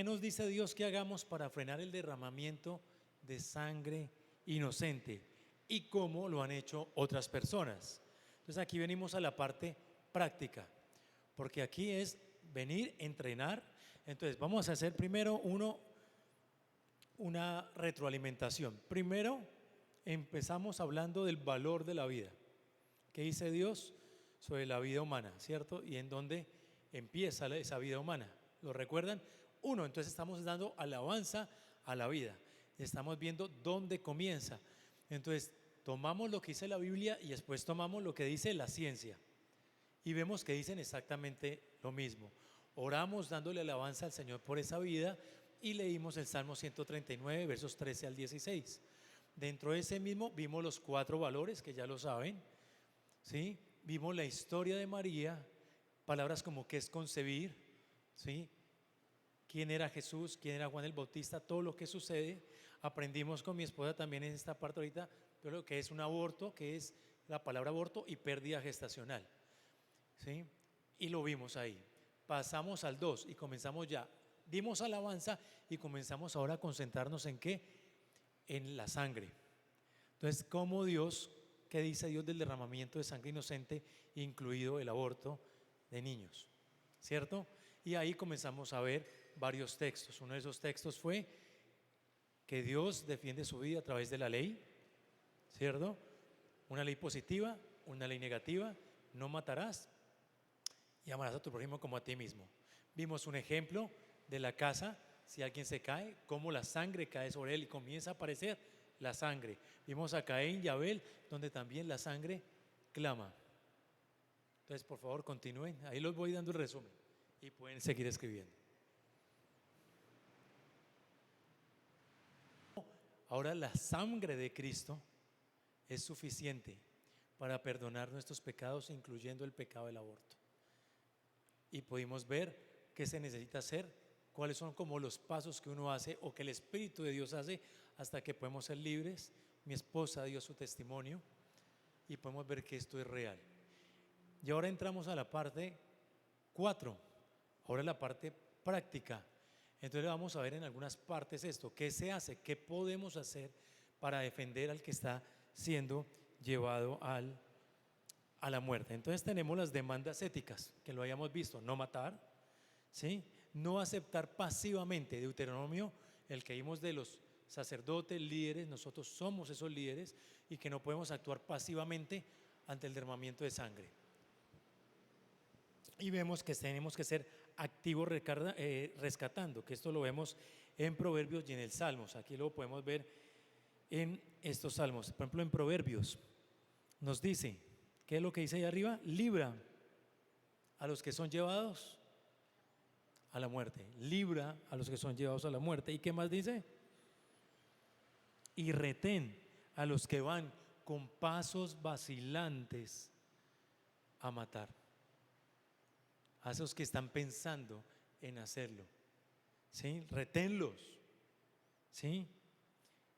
nos dice Dios que hagamos para frenar el derramamiento de sangre inocente y cómo lo han hecho otras personas? Entonces aquí venimos a la parte práctica, porque aquí es venir, entrenar. Entonces vamos a hacer primero una retroalimentación. Primero empezamos hablando del valor de la vida. ¿Qué dice Dios sobre la vida humana, cierto? Y en dónde empieza esa vida humana. ¿Lo recuerdan? Entonces estamos dando alabanza a la vida. Estamos viendo dónde comienza. Entonces tomamos lo que dice la Biblia y después tomamos lo que dice la ciencia. Y vemos que dicen exactamente lo mismo. Oramos dándole alabanza al Señor por esa vida y leímos el Salmo 139, versos 13 al 16. Dentro de ese mismo vimos los 4 valores que ya lo saben, ¿sí? Vimos la historia de María, palabras como qué es concebir, ¿sí? Quién era Jesús, quién era Juan el Bautista, todo lo que sucede. Aprendimos con mi esposa también en esta parte ahorita lo que es un aborto, que es la palabra aborto y pérdida gestacional, ¿sí? Y lo vimos ahí. Pasamos al 2 y comenzamos ya, dimos alabanza y comenzamos ahora a concentrarnos en ¿qué? En la sangre. Entonces, ¿cómo Dios, qué dice Dios del derramamiento de sangre inocente, incluido el aborto de niños? ¿Cierto? Y ahí comenzamos a ver varios textos. Uno de esos textos fue que Dios defiende su vida a través de la ley, ¿cierto? Una ley positiva, una ley negativa: no matarás y amarás a tu prójimo como a ti mismo. Vimos un ejemplo de la casa, si alguien se cae, cómo la sangre cae sobre él y comienza a aparecer la sangre. Vimos a Caín y Abel, donde también la sangre clama. Entonces, por favor, continúen, ahí los voy dando el resumen y pueden seguir escribiendo. Ahora la sangre de Cristo es suficiente para perdonar nuestros pecados, incluyendo el pecado del aborto. Y pudimos ver qué se necesita hacer, cuáles son como los pasos que uno hace o que el Espíritu de Dios hace hasta que podemos ser libres. Mi esposa dio su testimonio y podemos ver que esto es real. Y ahora entramos a la parte 4, ahora la parte práctica. Entonces vamos a ver en algunas partes esto, qué se hace, qué podemos hacer para defender al que está siendo llevado a la muerte. Entonces tenemos las demandas éticas, que lo hayamos visto: no matar, ¿sí? No aceptar pasivamente. Deuteronomio, el que vimos de los sacerdotes, líderes, nosotros somos esos líderes y que no podemos actuar pasivamente ante el derramamiento de sangre. Y vemos que tenemos que ser activos rescatando, que esto lo vemos en Proverbios y en el Salmos. Aquí lo podemos ver en estos salmos. Por ejemplo, en Proverbios nos dice, ¿qué es lo que dice ahí arriba? Libra a los que son llevados a la muerte. Libra a los que son llevados a la muerte. ¿Y qué más dice? Y retén a los que van con pasos vacilantes a matar. A esos que están pensando en hacerlo, ¿sí? Reténlos, ¿sí?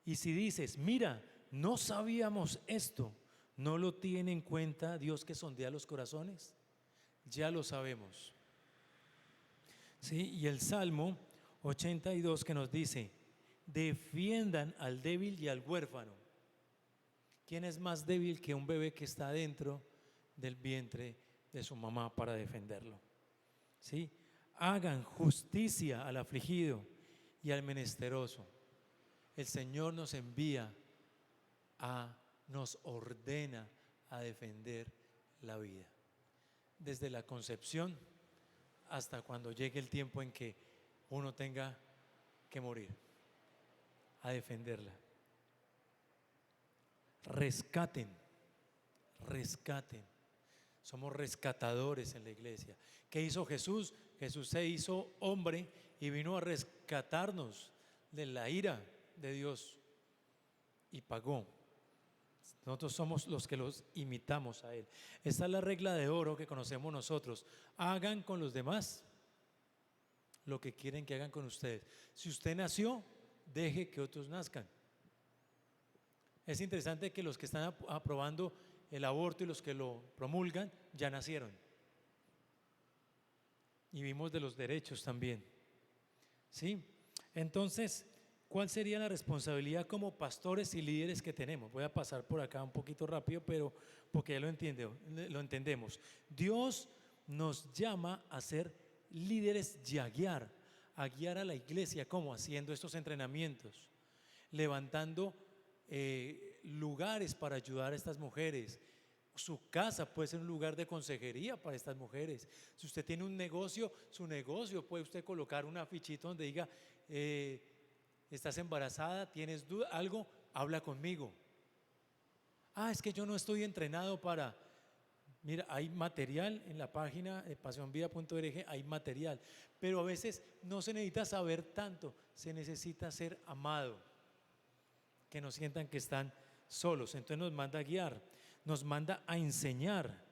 Y si dices, mira, no sabíamos esto, ¿no lo tiene en cuenta Dios que sondea los corazones? Ya lo sabemos, ¿sí? Y el Salmo 82 que nos dice, defiendan al débil y al huérfano. ¿Quién es más débil que un bebé que está dentro del vientre de su mamá para defenderlo? ¿Sí? Hagan justicia al afligido y al menesteroso. El Señor nos envía nos ordena a defender la vida, desde la concepción hasta cuando llegue el tiempo en que uno tenga que morir, a defenderla. Rescaten. Somos rescatadores en la iglesia. ¿Qué hizo Jesús? Jesús se hizo hombre y vino a rescatarnos de la ira de Dios y pagó. Nosotros somos los que los imitamos a Él. Esta es la regla de oro que conocemos nosotros. Hagan con los demás lo que quieren que hagan con ustedes. Si usted nació, deje que otros nazcan. Es interesante que los que están aprobando el aborto y los que lo promulgan ya nacieron. Y vimos de los derechos también. ¿sí? Entonces, ¿cuál sería la responsabilidad como pastores y líderes que tenemos? Voy a pasar por acá un poquito rápido, pero porque ya lo entendemos. Dios nos llama a ser líderes y a guiar a la iglesia, ¿cómo? Haciendo estos entrenamientos, levantando lugares para ayudar a estas mujeres. Su casa puede ser un lugar de consejería para estas mujeres. Si usted tiene un negocio, su negocio puede usted colocar un afichito donde diga, estás embarazada, tienes duda, algo, habla conmigo. Es que yo no estoy entrenado para... Mira, hay material en la página de pasionvida.org, hay material, pero a veces no se necesita saber tanto, se necesita ser amado, que no sientan que están solos. Entonces nos manda a guiar, nos manda a enseñar,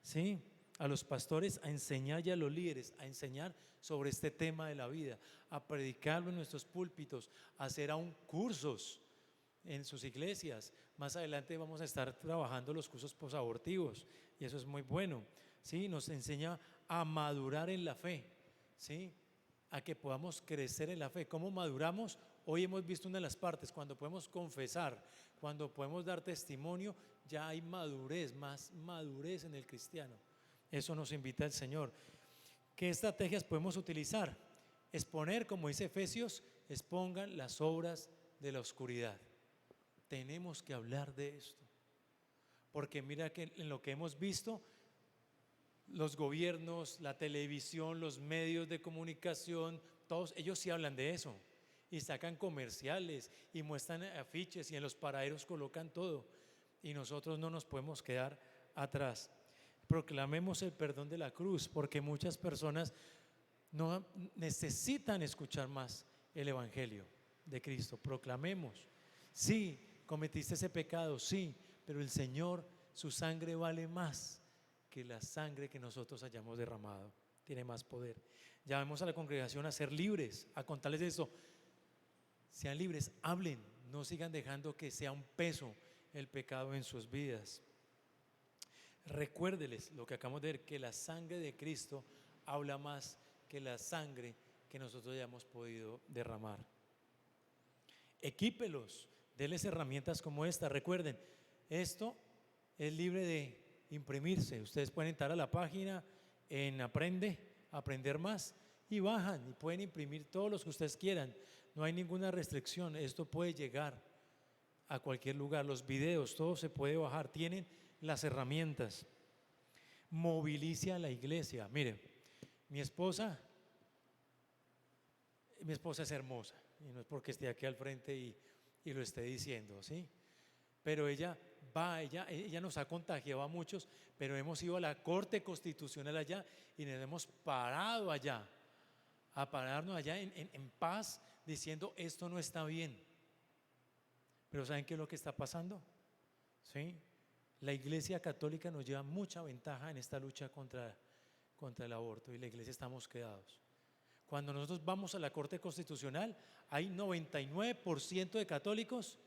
¿sí? A los pastores a enseñar y a los líderes a enseñar sobre este tema de la vida, a predicarlo en nuestros púlpitos, a hacer aún cursos en sus iglesias. Más adelante vamos a estar trabajando los cursos posabortivos y eso es muy bueno, ¿sí? Nos enseña a madurar en la fe, ¿sí? A que podamos crecer en la fe. ¿Cómo maduramos? Hoy hemos visto una de las partes, cuando podemos confesar, cuando podemos dar testimonio, ya hay madurez, más madurez en el cristiano. Eso nos invita el Señor. ¿Qué estrategias podemos utilizar? Exponer, como dice Efesios, expongan las obras de la oscuridad. Tenemos que hablar de esto, porque mira que en lo que hemos visto, los gobiernos, la televisión, los medios de comunicación, todos ellos sí hablan de eso y sacan comerciales y muestran afiches y en los paraderos colocan todo, y nosotros no nos podemos quedar atrás. Proclamemos el perdón de la cruz, porque muchas personas no necesitan escuchar más el evangelio de Cristo. Proclamemos, sí, cometiste ese pecado, sí, pero el Señor, su sangre vale más que la sangre que nosotros hayamos derramado, tiene más poder. Llamemos a la congregación a ser libres, a contarles esto. Sean libres, hablen, no sigan dejando que sea un peso el pecado en sus vidas. Recuérdeles lo que acabamos de ver, que la sangre de Cristo habla más que la sangre que nosotros hayamos podido derramar. Equípelos, denles herramientas como esta. Recuerden, esto es libre de imprimirse. Ustedes pueden entrar a la página en Aprender Más, y bajan y pueden imprimir todos los que ustedes quieran. No hay ninguna restricción, esto puede llegar a cualquier lugar. Los videos, todo se puede bajar, tienen las herramientas. Movilice a la iglesia. Mire, mi esposa es hermosa, y no es porque esté aquí al frente y lo esté diciendo, ¿sí? Pero ella nos ha contagiado a muchos, pero hemos ido a la Corte Constitucional allá y nos hemos parado allá, a pararnos allá en paz, diciendo esto no está bien. Pero ¿saben qué es lo que está pasando? ¿Sí? La Iglesia Católica nos lleva mucha ventaja en esta lucha contra el aborto, y la iglesia estamos quedados. Cuando nosotros vamos a la Corte Constitucional, hay 99% de católicos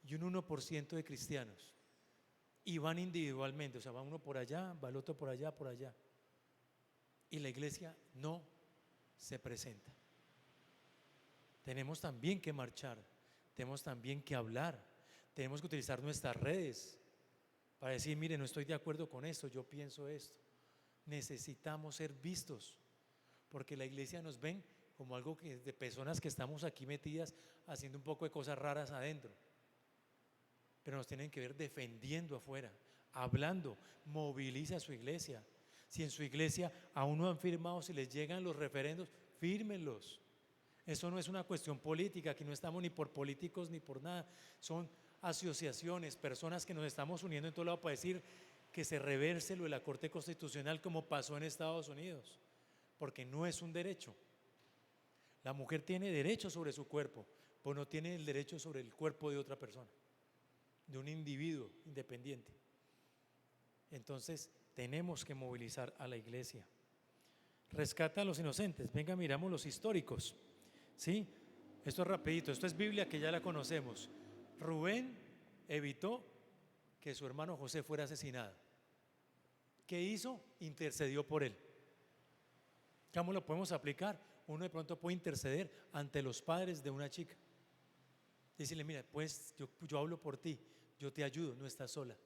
y un 1% de cristianos, y van individualmente, o sea, va uno por allá, va el otro por allá, y la iglesia no se presenta. Tenemos también que marchar, tenemos también que hablar, tenemos que utilizar nuestras redes para decir, mire, no estoy de acuerdo con esto, yo pienso esto. Necesitamos ser vistos, porque la iglesia nos ven como algo que de personas que estamos aquí metidas haciendo un poco de cosas raras adentro, pero nos tienen que ver defendiendo afuera, hablando. Movilice a su iglesia. Si en su iglesia aún no han firmado, si les llegan los referendos, fírmenlos. Eso no es una cuestión política, aquí no estamos ni por políticos ni por nada, son asociaciones, personas que nos estamos uniendo en todo lado para decir que se reverse lo de la Corte Constitucional, como pasó en Estados Unidos, porque no es un derecho. La mujer tiene derecho sobre su cuerpo, pero no tiene el derecho sobre el cuerpo de otra persona, de un individuo independiente. Entonces tenemos que movilizar a la iglesia. Rescata a los inocentes. Venga, miramos los históricos, ¿sí? Esto es rapidito, esto es Biblia que ya la conocemos. Rubén evitó que su hermano José fuera asesinado. ¿Qué hizo? Intercedió por él. ¿Cómo lo podemos aplicar? uno de pronto puede interceder ante los padres de una chica. Decirle, mira, pues yo hablo por ti, yo te ayudo, no estás sola.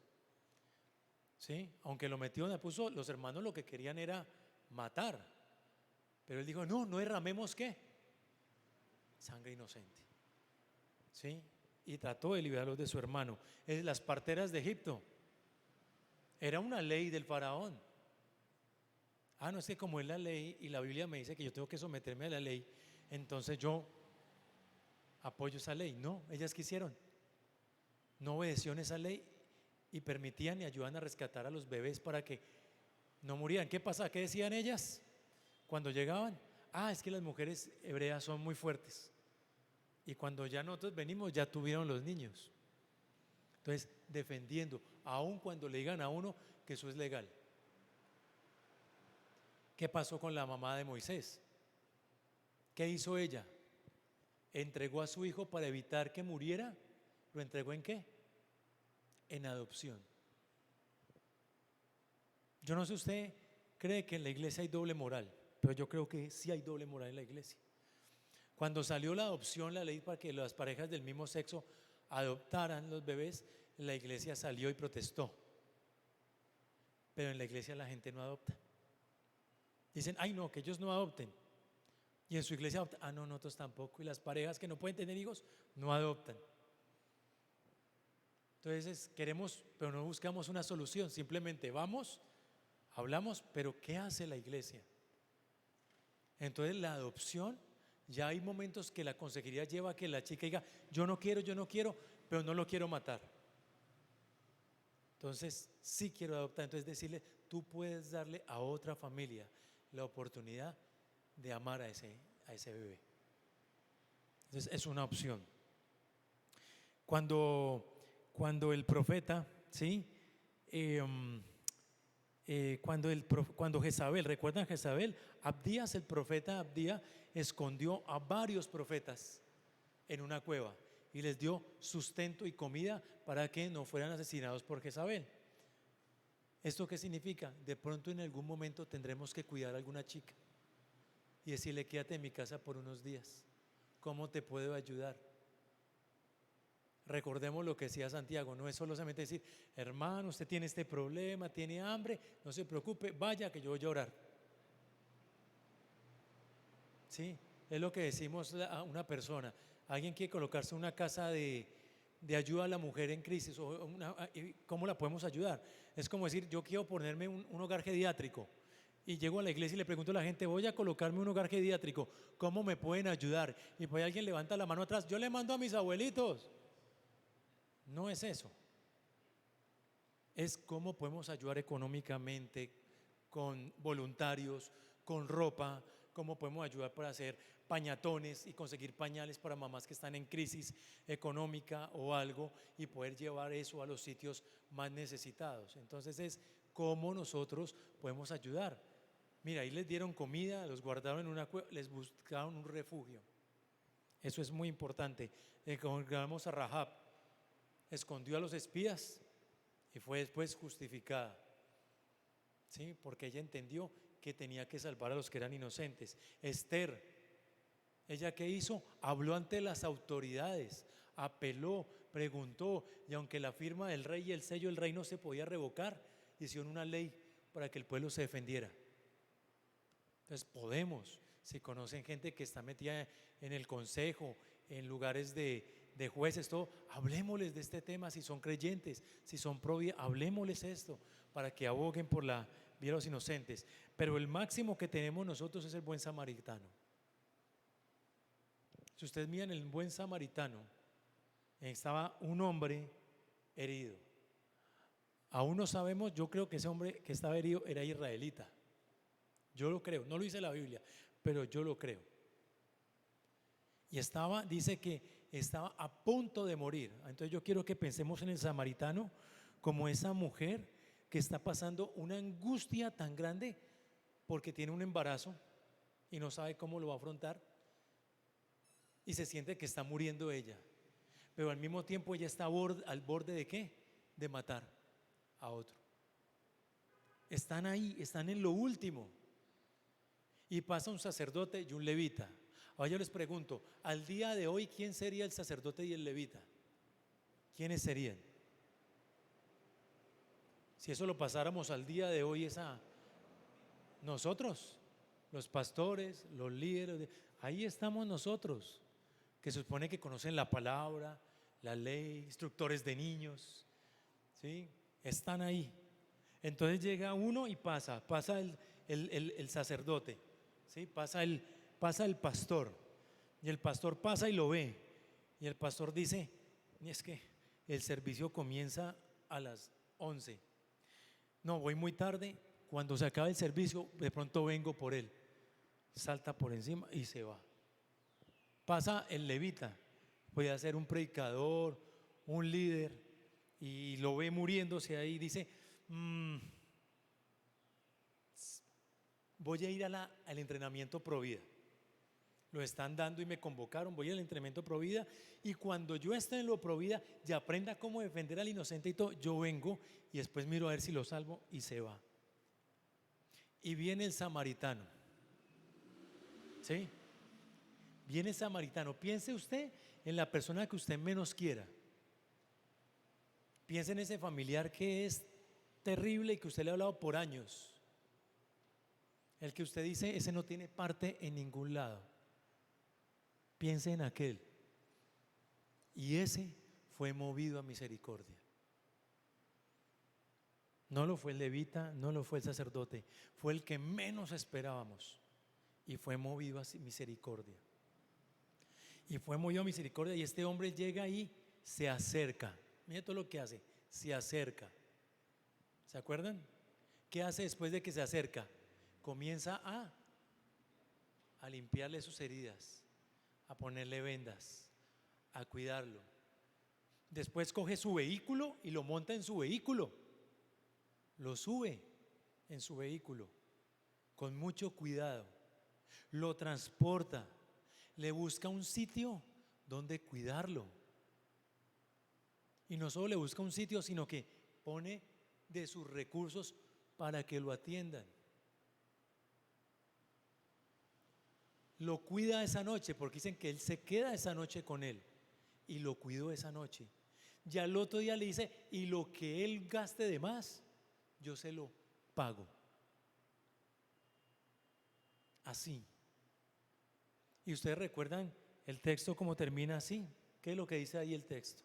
¿Sí? Aunque lo metió, me puso, los hermanos lo que querían era matar. Pero él dijo, no derramemos ¿qué? Sangre inocente. ¿Sí? Y trató de liberarlos de su hermano. Las parteras de Egipto. Era una ley del faraón. No es que como es la ley y la Biblia me dice que yo tengo que someterme a la ley, entonces yo apoyo esa ley. No, ellas quisieron. No obedecieron esa ley y permitían y ayudaban a rescatar a los bebés para que no murieran. ¿Qué pasa? ¿Qué decían ellas cuando llegaban? Es que las mujeres hebreas son muy fuertes y cuando ya nosotros venimos ya tuvieron los niños. Entonces, defendiendo, aun cuando le digan a uno que eso es legal. ¿Qué pasó con la mamá de Moisés? ¿Qué hizo ella? Entregó a su hijo para evitar que muriera. ¿Lo entregó en qué? En adopción. Yo no sé, usted cree que en la iglesia hay doble moral, pero yo creo que sí hay doble moral en la iglesia. Cuando salió la adopción, la ley para que las parejas del mismo sexo adoptaran los bebés, la iglesia salió y protestó. Pero en la iglesia la gente no adopta. Dicen, no, que ellos no adopten. Y en su iglesia adoptan. No, nosotros tampoco. Y las parejas que no pueden tener hijos no adoptan. Entonces queremos, pero no buscamos una solución. Simplemente vamos, hablamos, pero ¿qué hace la iglesia? Entonces la adopción, ya hay momentos que la consejería lleva a que la chica diga, yo no quiero, pero no lo quiero matar. Entonces sí quiero adoptar. Entonces decirle, tú puedes darle a otra familia la oportunidad de amar a ese bebé. Entonces es una opción. Cuando el profeta, ¿sí? Cuando Jezabel, ¿recuerdan Jezabel? Abdías, el profeta Abdías, escondió a varios profetas en una cueva y les dio sustento y comida para que no fueran asesinados por Jezabel. ¿Esto qué significa? De pronto en algún momento tendremos que cuidar a alguna chica y decirle, quédate en mi casa por unos días. ¿Cómo te puedo ayudar? Recordemos lo que decía Santiago, no es solamente decir, hermano, usted tiene este problema, tiene hambre, no se preocupe, vaya que yo voy a orar. Sí, es lo que decimos a una persona. Alguien quiere colocarse en una casa de ayuda a la mujer en crisis, ¿cómo la podemos ayudar? Es como decir, yo quiero ponerme un hogar geriátrico y llego a la iglesia y le pregunto a la gente, voy a colocarme un hogar geriátrico, ¿cómo me pueden ayudar? Y pues alguien levanta la mano atrás, yo le mando a mis abuelitos. No es eso. Es cómo podemos ayudar económicamente, con voluntarios, con ropa, cómo podemos ayudar para hacer pañatones y conseguir pañales para mamás que están en crisis económica o algo y poder llevar eso a los sitios más necesitados. Entonces es cómo nosotros podemos ayudar. Mira, ahí les dieron comida, los guardaron en una cueva, les buscaron un refugio. Eso es muy importante. Encontramos a Rahab, escondió a los espías y fue después justificada, ¿sí? Porque ella entendió que tenía que salvar a los que eran inocentes. Esther, ¿ella qué hizo? Habló ante las autoridades, apeló, preguntó, y aunque la firma del rey y el sello del rey no se podía revocar, hicieron una ley para que el pueblo se defendiera. Entonces podemos, si conocen gente que está metida en el consejo, en lugares de jueces, todo, hablémosles de este tema. Si son creyentes, si son pro vida, hablémosles esto para que aboguen por la vida de los inocentes. Pero el máximo que tenemos nosotros es el buen samaritano. Si ustedes miran el buen samaritano, estaba un hombre herido. Aún no sabemos, yo creo que ese hombre que estaba herido era israelita. Yo lo creo, no lo dice la Biblia, pero yo lo creo. Y dice que estaba a punto de morir. Entonces yo quiero que pensemos en el samaritano como esa mujer que está pasando una angustia tan grande porque tiene un embarazo y no sabe cómo lo va a afrontar y se siente que está muriendo ella, pero al mismo tiempo ella está al borde ¿de qué? De matar a otro. Están ahí, están en lo último. y pasa un sacerdote y un levita. Ahora yo les pregunto, al día de hoy, ¿quién sería el sacerdote y el levita? ¿Quiénes serían? Si eso lo pasáramos al día de hoy, nosotros, los pastores, los líderes, ahí estamos nosotros, que se supone que conocen la palabra, la ley, instructores de niños, ¿sí? Están ahí. Entonces llega uno y pasa el sacerdote, ¿sí? Pasa el pastor, y el pastor pasa y lo ve, y el pastor dice, es que el servicio comienza a las 11, no, voy muy tarde, cuando se acabe el servicio de pronto vengo por él, salta por encima y se va. Pasa el levita, puede ser un predicador, un líder, y lo ve muriéndose ahí y dice, voy a ir al entrenamiento Provida. Lo están dando y me convocaron, voy al entrenamiento Provida, y cuando yo esté en lo Provida y aprenda cómo defender al inocente y todo, yo vengo y después miro a ver si lo salvo, y se va. Y viene el samaritano, ¿sí? Viene el samaritano. Piense usted en la persona que usted menos quiera. Piense en ese familiar que es terrible y que usted le ha hablado por años. El que usted dice, ese no tiene parte en ningún lado. Piense en aquel. Y ese fue movido a misericordia. No lo fue el levita, no lo fue el sacerdote, fue el que menos esperábamos y fue movido a misericordia. Y fue movido a misericordia, y este hombre llega y se acerca. Mire todo lo que hace, se acerca. ¿Se acuerdan? ¿Qué hace después de que se acerca? Comienza a limpiarle sus heridas, a ponerle vendas, a cuidarlo. Después coge su vehículo y lo monta en su vehículo, lo sube en su vehículo con mucho cuidado, lo transporta, le busca un sitio donde cuidarlo, y no solo le busca un sitio, sino que pone de sus recursos para que lo atiendan. Lo cuida esa noche, porque dicen que él se queda esa noche con él, y lo cuidó esa noche. Ya al otro día le dice, y lo que él gaste de más, yo se lo pago. Así. Y ustedes recuerdan el texto como termina así. ¿Qué es lo que dice ahí el texto?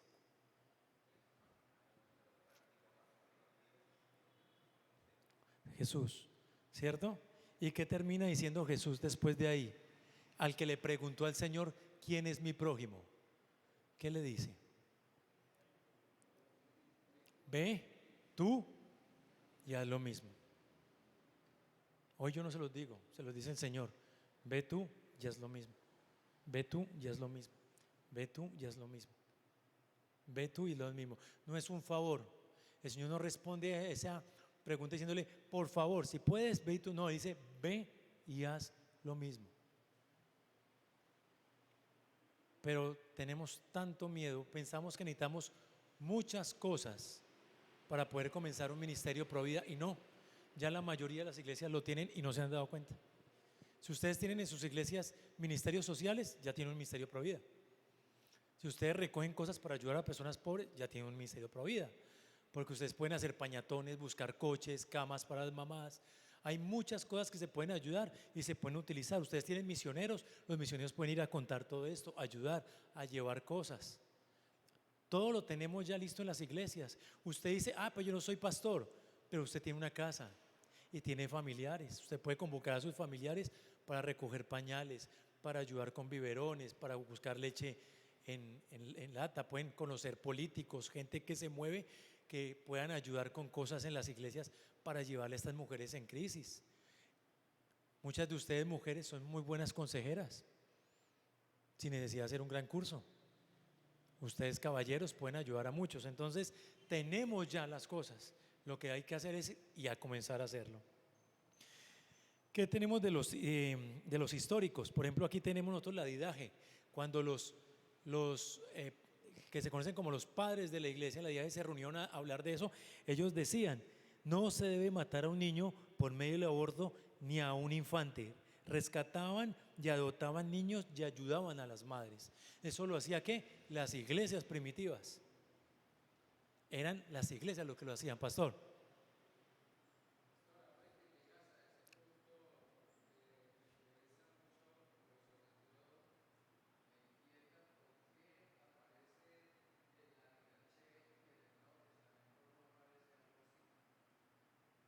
Jesús, ¿cierto? ¿Y qué termina diciendo Jesús después de ahí? Al que le preguntó al Señor, ¿quién es mi prójimo? ¿Qué le dice? Ve tú y haz lo mismo. Hoy yo no se los digo, se los dice el Señor. Ve tú y haz lo mismo. Ve tú y haz lo mismo. Ve tú y haz lo mismo. Ve tú y lo mismo. No es un favor. El Señor no responde a esa pregunta diciéndole, por favor, si puedes, ve tú. No, dice, ve y haz lo mismo. Pero tenemos tanto miedo, pensamos que necesitamos muchas cosas para poder comenzar un ministerio Provida, y no, ya la mayoría de las iglesias lo tienen y no se han dado cuenta. Si ustedes tienen en sus iglesias ministerios sociales, ya tienen un ministerio Provida. Si ustedes recogen cosas para ayudar a personas pobres, ya tienen un ministerio Provida, porque ustedes pueden hacer pañatones, buscar coches, camas para las mamás. Hay muchas cosas que se pueden ayudar y se pueden utilizar. Ustedes tienen misioneros, los misioneros pueden ir a contar todo esto, ayudar, a llevar cosas. Todo lo tenemos ya listo en las iglesias. Usted dice, pues yo no soy pastor, pero usted tiene una casa y tiene familiares. Usted puede convocar a sus familiares para recoger pañales, para ayudar con biberones, para buscar leche en lata. Pueden conocer políticos, gente que se mueve, que puedan ayudar con cosas en las iglesias para llevarle a estas mujeres en crisis. Muchas de ustedes mujeres son muy buenas consejeras, sin necesidad de hacer un gran curso. Ustedes caballeros pueden ayudar a muchos. Entonces tenemos ya las cosas. Lo que hay que hacer es y a comenzar a hacerlo. ¿Qué tenemos de los históricos? Por ejemplo, aquí tenemos nosotros la didaje. Cuando los que se conocen como los padres de la iglesia, la didaje, se reunieron a hablar de eso, ellos decían, no se debe matar a un niño por medio del aborto ni a un infante. rescataban y adoptaban niños y ayudaban a las madres. Eso lo hacía ¿qué? Las iglesias primitivas. Eran las iglesias lo que lo hacían, pastor.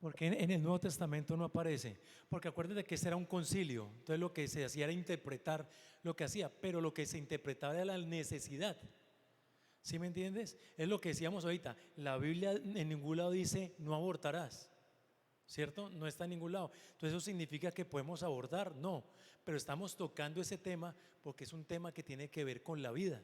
Porque en el Nuevo Testamento no aparece, porque acuérdate que este era un concilio, entonces lo que se hacía era interpretar lo que hacía, pero lo que se interpretaba era la necesidad. ¿Sí me entiendes? Es lo que decíamos ahorita, la Biblia en ningún lado dice no abortarás, ¿cierto? No está en ningún lado. Entonces eso significa que podemos abortar, no, pero estamos tocando ese tema porque es un tema que tiene que ver con la vida.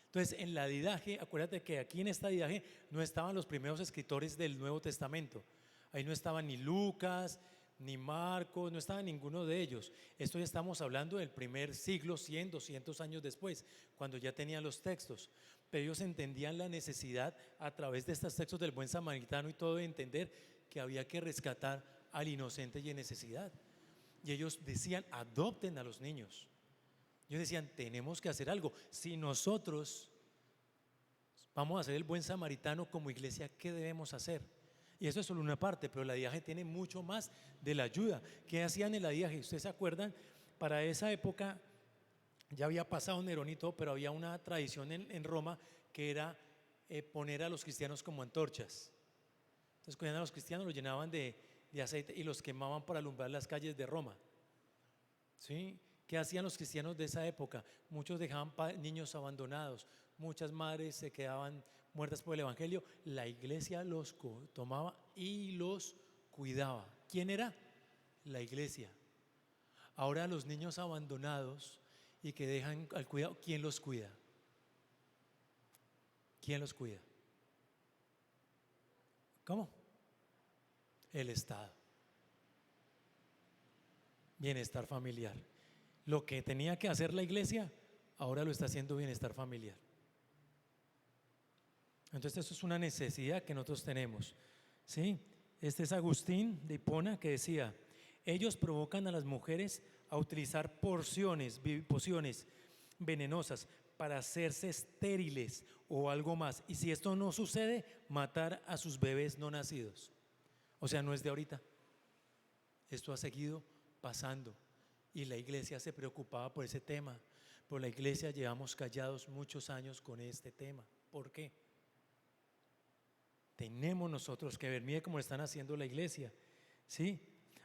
Entonces en la didaje, acuérdate que aquí en esta didaje no estaban los primeros escritores del Nuevo Testamento. Ahí no estaba ni Lucas, ni Marcos, no estaba ninguno de ellos. Esto ya estamos hablando del primer siglo, 100, 200 años después, cuando ya tenían los textos. Pero ellos entendían la necesidad a través de estos textos del buen samaritano y todo, de entender que había que rescatar al inocente y en necesidad. Y ellos decían, adopten a los niños. Ellos decían, tenemos que hacer algo. Si nosotros vamos a ser el buen samaritano como iglesia, ¿qué debemos hacer? Y eso es solo una parte, pero la didaje tiene mucho más de la ayuda. ¿Qué hacían en la didaje? ¿Ustedes se acuerdan? Para esa época ya había pasado Nerón y todo, pero había una tradición en Roma que era poner a los cristianos como antorchas. Entonces cogían a los cristianos, los llenaban de aceite y los quemaban para alumbrar las calles de Roma. ¿Sí? ¿Qué hacían los cristianos de esa época? Muchos dejaban niños abandonados, muchas madres se quedaban muertas por el evangelio. La iglesia los tomaba y los cuidaba. ¿Quién era? La iglesia. Ahora los niños abandonados y que dejan al cuidado, ¿quién los cuida? ¿Quién los cuida? ¿Cómo? El Estado. Bienestar familiar. Lo que tenía que hacer la iglesia, ahora lo está haciendo bienestar familiar. Entonces eso es una necesidad que nosotros tenemos, ¿sí? Este es Agustín de Hipona que decía, ellos provocan a las mujeres a utilizar pociones venenosas para hacerse estériles o algo más. Y si esto no sucede, matar a sus bebés no nacidos. O sea, no es de ahorita. Esto ha seguido pasando. Y la iglesia se preocupaba por ese tema. Pero la iglesia llevamos callados muchos años con este tema. ¿Por qué? Tenemos nosotros que ver, mire cómo están haciendo la iglesia, ¿sí?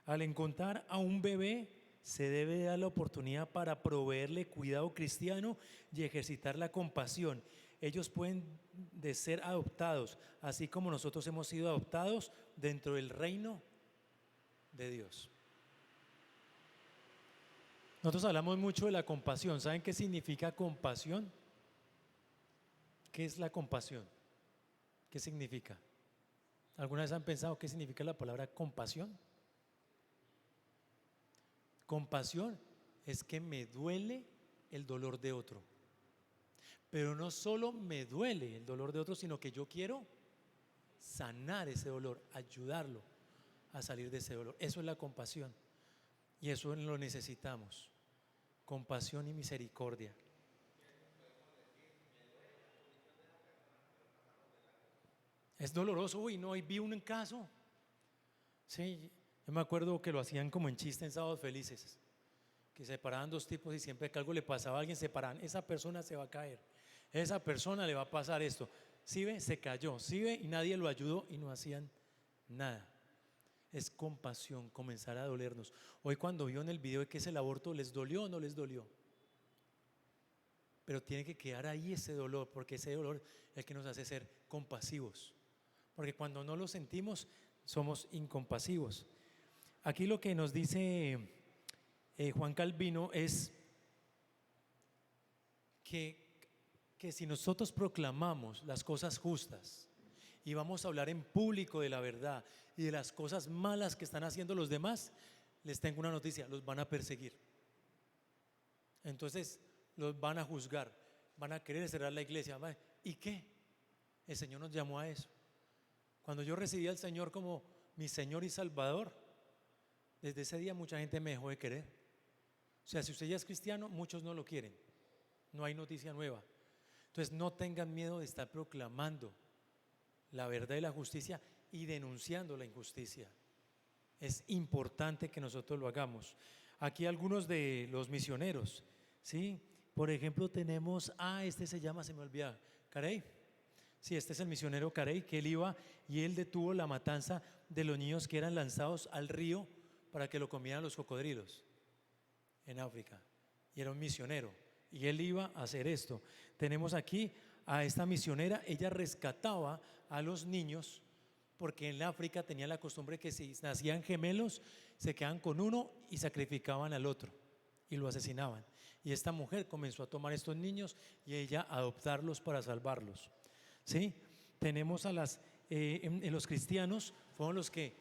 Al encontrar a un bebé, se debe dar la oportunidad para proveerle cuidado cristiano y ejercitar la compasión. Ellos pueden de ser adoptados, así como nosotros hemos sido adoptados dentro del reino de Dios. Nosotros hablamos mucho de la compasión. ¿Saben qué significa compasión? ¿Qué es la compasión? ¿Qué significa? ¿Alguna vez han pensado qué significa la palabra compasión? Compasión es que me duele el dolor de otro. Pero no solo me duele el dolor de otro, sino que yo quiero sanar ese dolor, ayudarlo a salir de ese dolor. Eso es la compasión. Y eso lo necesitamos. Compasión y misericordia. Es doloroso. Uy, no, hoy vi un caso. Sí, yo me acuerdo que lo hacían como en chiste en Sábados Felices, que separaban dos tipos y siempre que algo le pasaba a alguien, separaban, esa persona se va a caer, esa persona le va a pasar esto. ¿Sí ve? Se cayó, ¿sí ve? Y nadie lo ayudó y no hacían nada. Es compasión, comenzar a dolernos. Hoy cuando vio en el video que es el aborto, ¿les dolió o no les dolió? Pero tiene que quedar ahí ese dolor, porque ese dolor es el que nos hace ser compasivos. Porque cuando no lo sentimos, somos incompasivos. Aquí lo que nos dice Juan Calvino es que si nosotros proclamamos las cosas justas y vamos a hablar en público de la verdad y de las cosas malas que están haciendo los demás, les tengo una noticia, los van a perseguir. Entonces los van a juzgar, van a querer cerrar la iglesia. ¿Y qué? El Señor nos llamó a eso. Cuando yo recibí al Señor como mi Señor y Salvador, desde ese día mucha gente me dejó de querer. O sea, si usted ya es cristiano, muchos no lo quieren, no hay noticia nueva. Entonces no tengan miedo de estar proclamando la verdad y la justicia y denunciando la injusticia. Es importante que nosotros lo hagamos. Aquí algunos de los misioneros, ¿sí? Por ejemplo tenemos, este se llama, se me olvida, Carey. Sí, este es el misionero Carey, que él iba y él detuvo la matanza de los niños que eran lanzados al río para que lo comieran los cocodrilos en África. Y era un misionero y él iba a hacer esto. Tenemos aquí a esta misionera, ella rescataba a los niños porque en África tenían la costumbre que si nacían gemelos se quedaban con uno y sacrificaban al otro y lo asesinaban. Y esta mujer comenzó a tomar estos niños y ella a adoptarlos para salvarlos. ¿Sí? Tenemos a en los cristianos fueron los que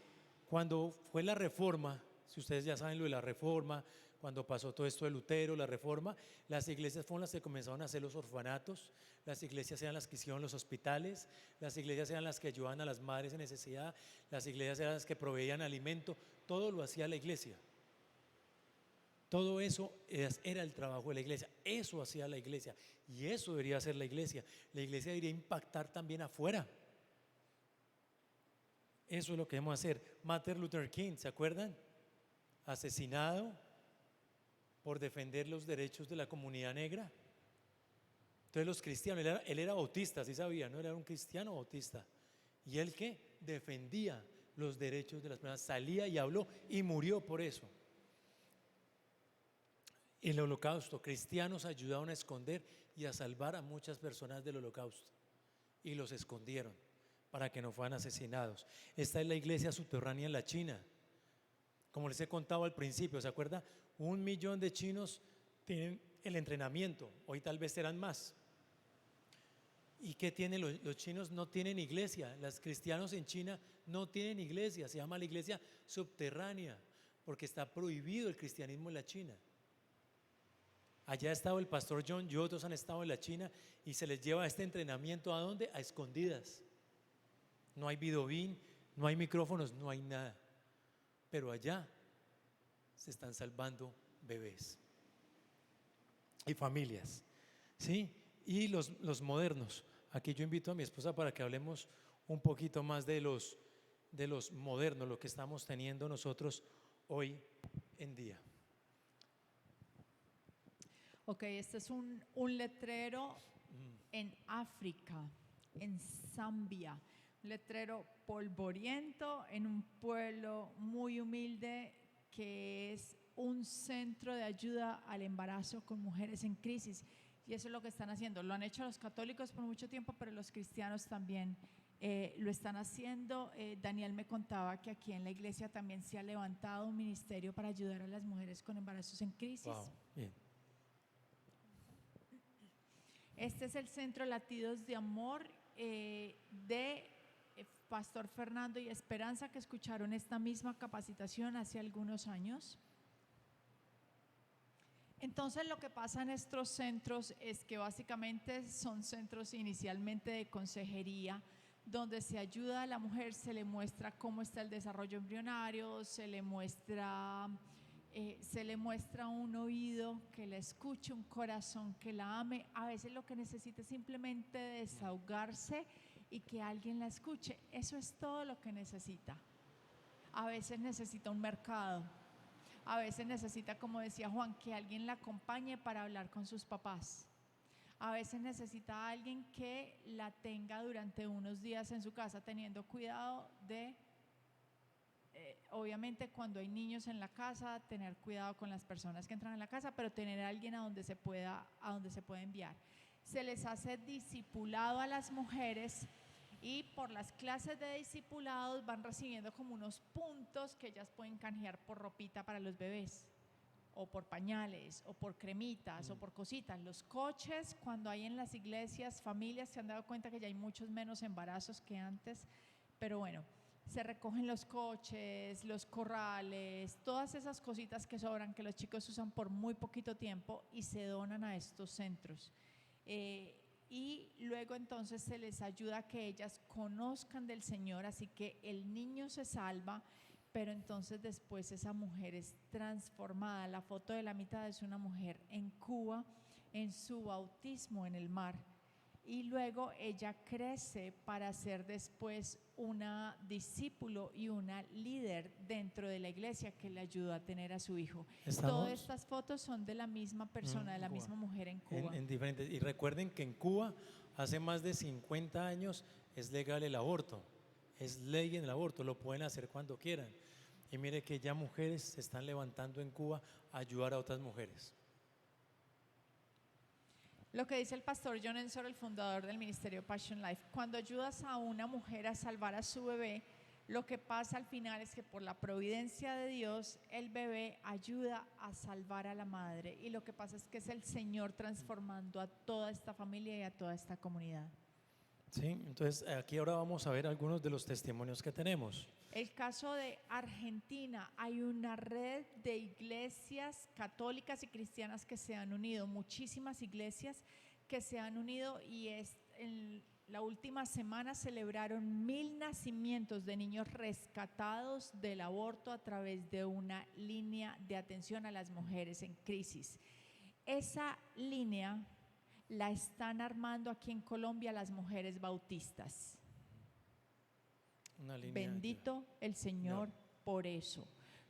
cuando fue la reforma, si ustedes ya saben lo de la reforma, cuando pasó todo esto de Lutero, la reforma, las iglesias fueron las que comenzaron a hacer los orfanatos, las iglesias eran las que hicieron los hospitales, las iglesias eran las que ayudaban a las madres en necesidad, las iglesias eran las que proveían alimento, todo lo hacía la iglesia. Todo eso era el trabajo de la iglesia, eso hacía la iglesia y eso debería hacer la iglesia. La iglesia debería impactar también afuera. Eso es lo que debemos hacer. Martin Luther King, ¿se acuerdan? Asesinado por defender los derechos de la comunidad negra. Entonces los cristianos, él era bautista, ¿sí sabía? No era un cristiano bautista. ¿Y él qué? Defendía los derechos de las personas, salía y habló y murió por eso. El holocausto, cristianos ayudaron a esconder y a salvar a muchas personas del holocausto y los escondieron para que no fueran asesinados. Esta es la iglesia subterránea en la China. Como les he contado al principio, ¿se acuerda? 1 millón de chinos tienen el entrenamiento, hoy tal vez serán más. ¿Y qué tienen los chinos? No tienen iglesia. Los cristianos en China no tienen iglesia, se llama la iglesia subterránea porque está prohibido el cristianismo en la China. Allá ha estado el pastor John y otros han estado en la China y se les lleva este entrenamiento ¿a dónde? A escondidas. No hay videobeam, no hay micrófonos, no hay nada. Pero allá se están salvando bebés y familias, ¿sí? Y los modernos. Aquí yo invito a mi esposa para que hablemos un poquito más de los modernos, lo que estamos teniendo nosotros hoy en día. Ok, este es un letrero en África, en Zambia, un letrero polvoriento en un pueblo muy humilde que es un centro de ayuda al embarazo con mujeres en crisis. Y eso es lo que están haciendo. Lo han hecho los católicos por mucho tiempo, pero los cristianos también lo están haciendo. Daniel me contaba que aquí en la iglesia también se ha levantado un ministerio para ayudar a las mujeres con embarazos en crisis. Wow, bien. Este es el Centro Latidos de Amor de Pastor Fernando y Esperanza, que escucharon esta misma capacitación hace algunos años. Entonces lo que pasa en estos centros es que básicamente son centros inicialmente de consejería, donde se ayuda a la mujer, se le muestra cómo está el desarrollo embrionario, se le muestra un oído que la escuche, un corazón que la ame. A veces lo que necesita es simplemente desahogarse y que alguien la escuche. Eso es todo lo que necesita. A veces necesita un mercado. A veces necesita, como decía Juan, que alguien la acompañe para hablar con sus papás. A veces necesita a alguien que la tenga durante unos días en su casa, teniendo cuidado de, obviamente cuando hay niños en la casa, tener cuidado con las personas que entran en la casa, pero tener a alguien a donde se pueda enviar. Se les hace discipulado a las mujeres y por las clases de discipulados van recibiendo como unos puntos que ellas pueden canjear por ropita para los bebés, o por pañales, o por cremitas, o por cositas. Los coches, cuando hay en las iglesias, familias se han dado cuenta que ya hay muchos menos embarazos que antes, pero bueno, se recogen los coches, los corrales, todas esas cositas que sobran, que los chicos usan por muy poquito tiempo y se donan a estos centros. Y luego entonces se les ayuda a que ellas conozcan del Señor, así que el niño se salva pero entonces después esa mujer es transformada. La foto de la mitad es una mujer en Cuba, en su bautismo en el mar. Y luego ella crece para ser después una discípulo y una líder dentro de la iglesia que le ayudó a tener a su hijo. Todas estas fotos son de la misma persona, de la Cuba. misma mujer en Cuba. En diferentes. Y recuerden que en Cuba hace más de 50 años es legal el aborto, es ley en el aborto, lo pueden hacer cuando quieran. Y mire que ya mujeres se están levantando en Cuba a ayudar a otras mujeres. Lo que dice el pastor John Ensor, el fundador del ministerio Passion Life: cuando ayudas a una mujer a salvar a su bebé, lo que pasa al final es que por la providencia de Dios, el bebé ayuda a salvar a la madre. Y lo que pasa es que es el Señor transformando a toda esta familia y a toda esta comunidad. Sí, entonces aquí ahora vamos a ver algunos de los testimonios que tenemos. El caso de Argentina, hay una red de iglesias católicas y cristianas que se han unido, muchísimas iglesias que se han unido, y en la última semana celebraron 1000 nacimientos de niños rescatados del aborto a través de una línea de atención a las mujeres en crisis. Esa línea la están armando aquí en Colombia las mujeres bautistas. Bendito el Señor por eso.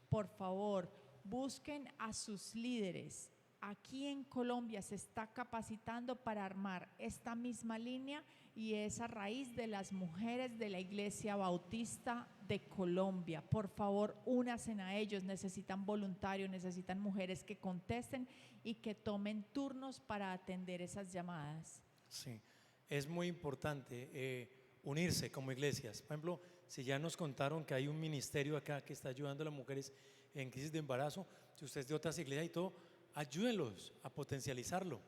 Por favor, busquen a sus líderes. Aquí en Colombia se está capacitando para armar esta misma línea, y es a raíz de las mujeres de la Iglesia Bautista de Colombia. Por favor, únanse a ellos. Necesitan voluntarios, necesitan mujeres que contesten y que tomen turnos para atender esas llamadas. Sí, es muy importante unirse como iglesias. Por ejemplo, si ya nos contaron que hay un ministerio acá que está ayudando a las mujeres en crisis de embarazo, si usted es de otras iglesias y todo, ayúdenlos a potencializarlo,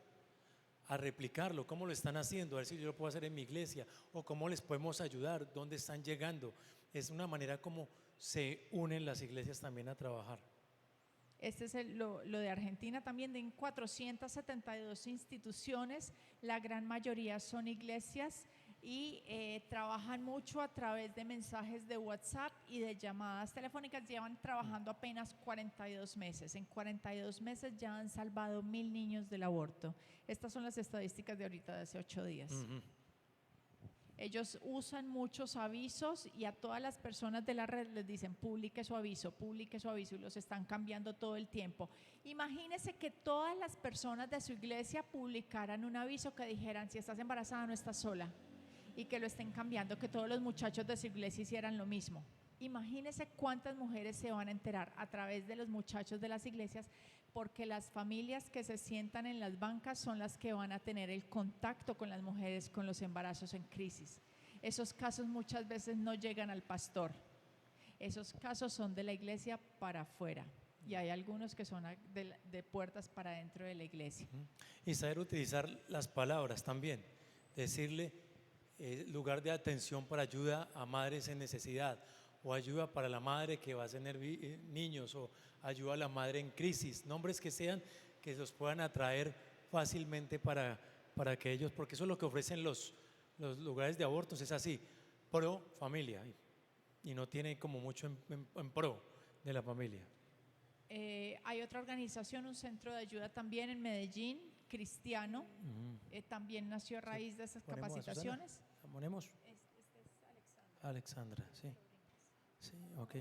a replicarlo, cómo lo están haciendo, a ver si yo lo puedo hacer en mi iglesia, o cómo les podemos ayudar, dónde están llegando. Es una manera como se unen las iglesias también a trabajar. Este es lo de Argentina también. En 472 instituciones, la gran mayoría son iglesias, y trabajan mucho a través de mensajes de WhatsApp y de llamadas telefónicas. Llevan trabajando apenas 42 meses. En 42 meses ya han salvado 1000 niños del aborto. Estas son las estadísticas de ahorita, de hace 8 días. Ellos usan muchos avisos, y a todas las personas de la red les dicen: publique su aviso, y los están cambiando todo el tiempo. Imagínense que todas las personas de su iglesia publicaran un aviso que dijeran: si estás embarazada no estás sola, y que lo estén cambiando, que todos los muchachos de su iglesia hicieran lo mismo. Imagínense cuántas mujeres se van a enterar a través de los muchachos de las iglesias, porque las familias que se sientan en las bancas son las que van a tener el contacto con las mujeres con los embarazos en crisis. Esos casos muchas veces no llegan al pastor, esos casos son de la iglesia para afuera, y hay algunos que son de puertas para dentro de la iglesia. Y saber utilizar las palabras también, decirle lugar de atención para ayuda a madres en necesidad, o ayuda para la madre que va a tener niños, o ayuda a la madre en crisis, nombres que sean, que los puedan atraer fácilmente para que ellos, porque eso es lo que ofrecen los lugares de abortos, es así, pro familia, y no tiene como mucho en pro de la familia. Hay otra organización, un centro de ayuda también en Medellín, cristiano, también nació a raíz de esas capacitaciones. ¿Ponemos? Este es Alexandra, sí. Sí, ok.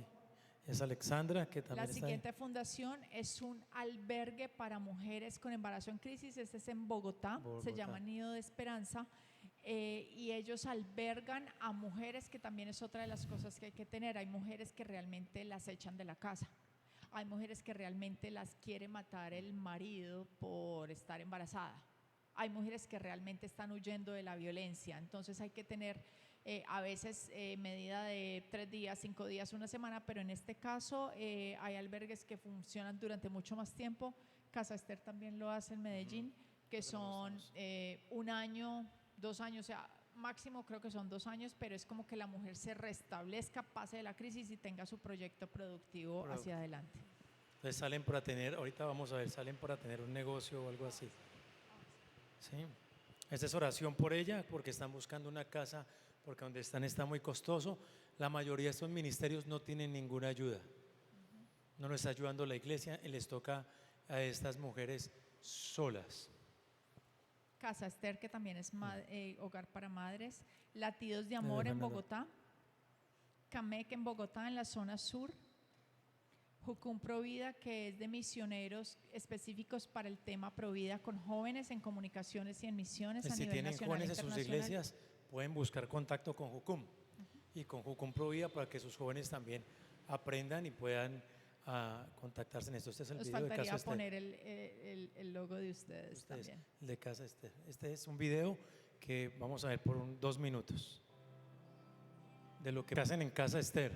Es Alexandra, que también La siguiente fundación es un albergue para mujeres con embarazo en crisis. Este es en Bogotá. Se llama Nido de Esperanza, y ellos albergan a mujeres, que también es otra de las cosas que hay que tener. Hay mujeres que realmente las echan de la casa. Hay mujeres que realmente las quiere matar el marido por estar embarazada. Hay mujeres que realmente están huyendo de la violencia. Entonces hay que tener a veces medida de 3 días, 5 días, una semana, pero en este caso hay albergues que funcionan durante mucho más tiempo. Casa Ester también lo hace en Medellín, que son 1 año, 2 años, o sea, máximo creo que son 2 años, pero es como que la mujer se restablezca, pase de la crisis y tenga su proyecto productivo hacia adelante. Entonces salen para tener, ahorita vamos a ver, salen para tener un negocio o algo así. ¿Sí? Esta es oración por ella, porque están buscando una casa, porque donde están está muy costoso. La mayoría de estos ministerios no tienen ninguna ayuda. No les está ayudando la iglesia y les toca a estas mujeres solas. Casa Esther, que también es hogar para madres. Latidos de Amor en Bogotá. Camec en Bogotá, en la zona sur. Jucum Provida, que es de misioneros específicos para el tema Provida con jóvenes en comunicaciones y en misiones a Si nivel tienen nacional e jóvenes en sus internacional. iglesias, pueden buscar contacto con Jucum y con Jucum Provida para que sus jóvenes también aprendan y puedan contactarse en esto. Este es el Nos video de faltaría Casa Esther. poner el logo de ustedes también. El de Casa Esther. Este es un video que vamos a ver por 2 minutos de lo que hacen en Casa Esther.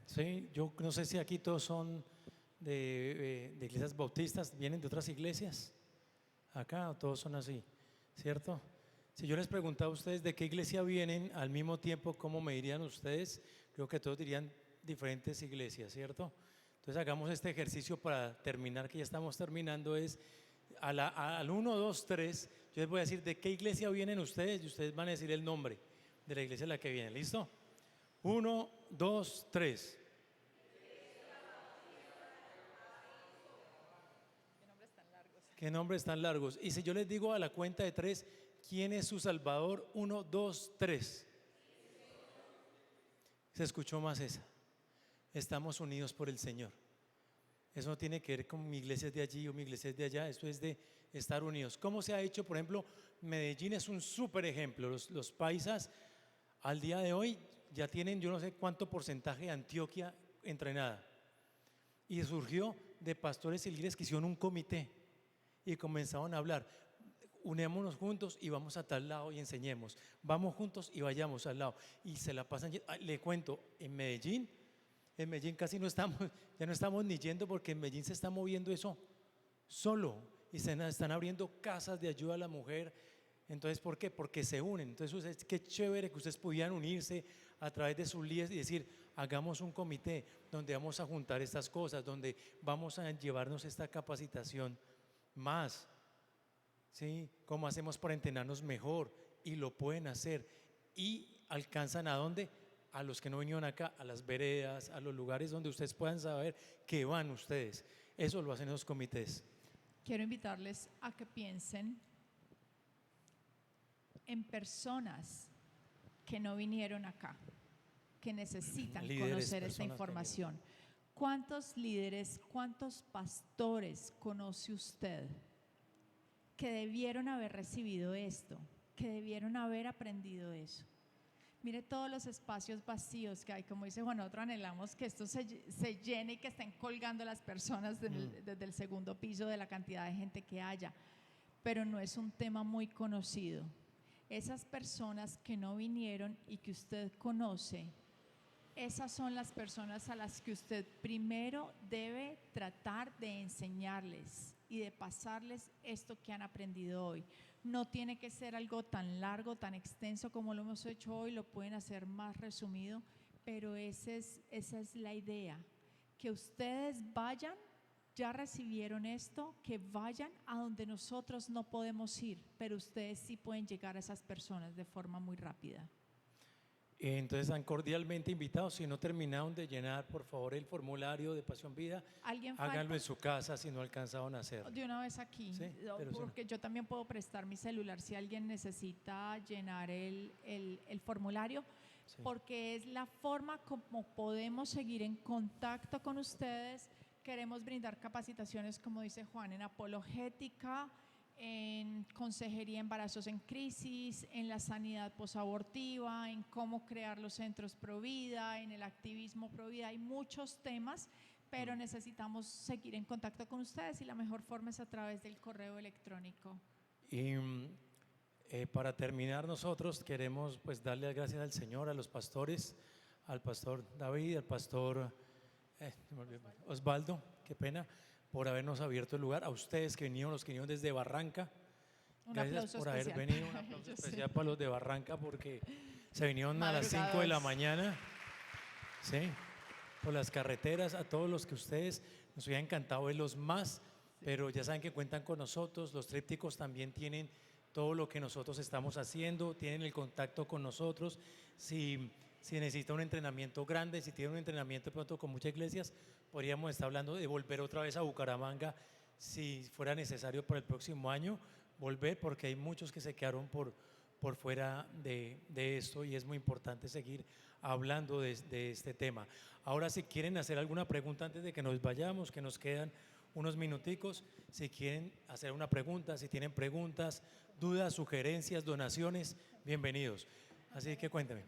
¿Sí? Yo no sé si aquí todos son de iglesias bautistas, vienen de otras iglesias. Acá todos son así, ¿cierto? Si yo les preguntaba a ustedes de qué iglesia vienen, al mismo tiempo, ¿cómo me dirían ustedes? Creo que todos dirían diferentes iglesias, ¿cierto? Entonces hagamos este ejercicio para terminar, que ya estamos terminando, es al 1, 2, 3, yo les voy a decir de qué iglesia vienen ustedes y ustedes van a decir el nombre de la iglesia a la que vienen, ¿listo? 1, 2, 3. ¿Qué nombres tan largos? Y si yo les digo a la cuenta de 3, ¿quién es su Salvador? 1, 2, 3. Se escuchó más esa. Estamos unidos por el Señor. Eso no tiene que ver con mi iglesia es de allí o mi iglesia es de allá. Esto es de estar unidos. ¿Cómo se ha hecho? Por ejemplo, Medellín es un súper ejemplo. Los paisas al día de hoy ya tienen yo no sé cuánto porcentaje de Antioquia entrenada. Y surgió de pastores y líderes que hicieron un comité y comenzaron a hablar. Unémonos juntos y vamos a tal lado y enseñemos. Vamos juntos y vayamos al lado. Y se la pasan. Le cuento, en Medellín casi no estamos, ya no estamos ni yendo porque en Medellín se está moviendo eso solo. Y se están abriendo casas de ayuda a la mujer. Entonces, ¿por qué? Porque se unen. Entonces, qué chévere que ustedes pudieran unirse a través de sus líderes y decir, hagamos un comité donde vamos a juntar estas cosas, donde vamos a llevarnos esta capacitación más, ¿sí? ¿Cómo hacemos para entrenarnos mejor? Y lo pueden hacer. Y alcanzan ¿a dónde? A los que no vinieron acá, a las veredas, a los lugares donde ustedes puedan saber que van ustedes. Eso lo hacen los comités. Quiero invitarles a que piensen en personas que no vinieron acá, que necesitan Líderes, conocer esta personas que información. ¿Cuántos líderes, cuántos pastores conoce usted que debieron haber recibido esto, que debieron haber aprendido eso? Mire todos los espacios vacíos que hay, como dice Juan, nosotros anhelamos que esto se llene y que estén colgando las personas desde el segundo piso de la cantidad de gente que haya, pero no es un tema muy conocido. Esas personas que no vinieron y que usted conoce, esas son las personas a las que usted primero debe tratar de enseñarles y de pasarles esto que han aprendido hoy. No tiene que ser algo tan largo, tan extenso como lo hemos hecho hoy, lo pueden hacer más resumido, pero esa es la idea, que ustedes vayan, ya recibieron esto, que vayan a donde nosotros no podemos ir, pero ustedes sí pueden llegar a esas personas de forma muy rápida. Entonces están cordialmente invitados. Si no terminaron de llenar, por favor, el formulario de Pasión Vida, háganlo en su casa si no alcanzaron a hacerlo. De una vez aquí, Sí, porque yo también puedo prestar mi celular si alguien necesita llenar el formulario, Sí. porque es la forma como podemos seguir en contacto con ustedes. Queremos brindar capacitaciones, como dice Juan, en apologética, en consejería, embarazos en crisis, en la sanidad posabortiva, en cómo crear los centros Provida, en el activismo Provida. Hay muchos temas, pero necesitamos seguir en contacto con ustedes y la mejor forma es a través del correo electrónico. Y para terminar, nosotros queremos pues darle las gracias al Señor, a los pastores, al pastor David, al pastor Osvaldo, qué pena, por habernos abierto el lugar, a ustedes que vinieron, los que vinieron desde Barranca. Un Gracias aplauso por especial. haber venido, un aplauso especial para los de Barranca porque se vinieron a las Madrugados. 5 de la mañana, ¿sí? Por las carreteras, a todos los que ustedes, nos hubiera encantado verlos más, pero ya saben que cuentan con nosotros. Los trípticos también tienen todo lo que nosotros estamos haciendo, tienen el contacto con nosotros. Si necesita un entrenamiento grande, si tiene un entrenamiento de pronto con muchas iglesias, podríamos estar hablando de volver otra vez a Bucaramanga si fuera necesario para el próximo año, volver, porque hay muchos que se quedaron por fuera de esto y es muy importante seguir hablando de este tema. Ahora, si quieren hacer alguna pregunta antes de que nos vayamos, que nos quedan unos minuticos, si quieren hacer una pregunta, si tienen preguntas, dudas, sugerencias, donaciones, bienvenidos. Así que cuénteme,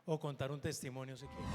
o contar un testimonio si quieren.